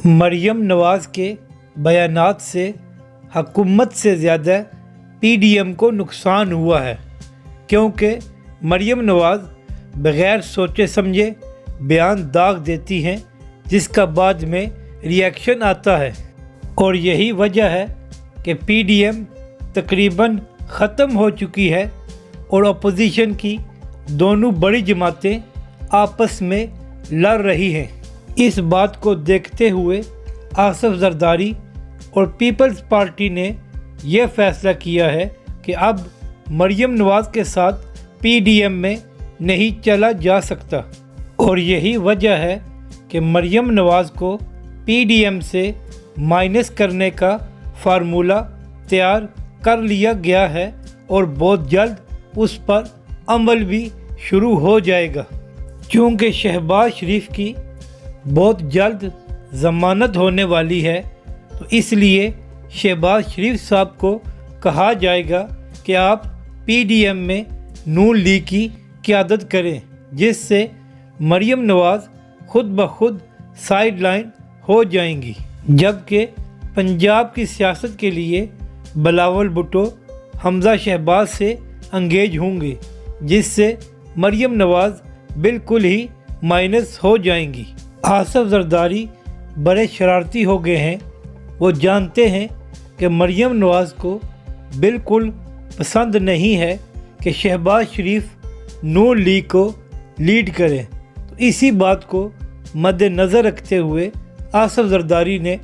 मरियम नवाज़ के बयानात से हुकूमत से ज़्यादा पीडीएम को नुकसान हुआ है, क्योंकि मरियम नवाज़ बग़ैर सोचे समझे बयान दाग देती हैं, जिसका बाद में रिएक्शन आता है। और यही वजह है कि पीडीएम तकरीबन ख़त्म हो चुकी है और अपोजिशन की दोनों बड़ी जमातें आपस में लड़ रही हैं। इस बात को देखते हुए आसिफ जरदारी और पीपल्स पार्टी ने यह फैसला किया है कि अब मरियम नवाज़ के साथ पीडीएम में नहीं चला जा सकता। और यही वजह है कि मरियम नवाज़ को पीडीएम से माइनस करने का फार्मूला तैयार कर लिया गया है और बहुत जल्द उस पर अमल भी शुरू हो जाएगा। चूँकि शहबाज शरीफ की बहुत जल्द ज़मानत होने वाली है, तो इसलिए शहबाज शरीफ साहब को कहा जाएगा कि आप पीडीएम में नून लीग की क़यादत करें, जिससे मरियम नवाज़ खुद ब खुद साइड लाइन हो जाएंगी। जबकि पंजाब की सियासत के लिए बिलावल भुट्टो हमज़ा शहबाज से एंगेज होंगे, जिससे मरियम नवाज़ बिल्कुल ही माइनस हो जाएंगी। आसिफ जरदारी बड़े शरारती हो गए हैं। वो जानते हैं कि मरियम नवाज़ को बिल्कुल पसंद नहीं है कि शहबाज शरीफ नून लीग को लीड करें। तो इसी बात को मद्देनज़र रखते हुए आसिफ जरदारी ने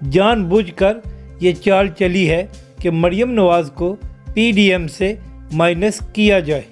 जानबूझकर ये चाल चली है कि मरियम नवाज़ को पीडीएम से माइनस किया जाए।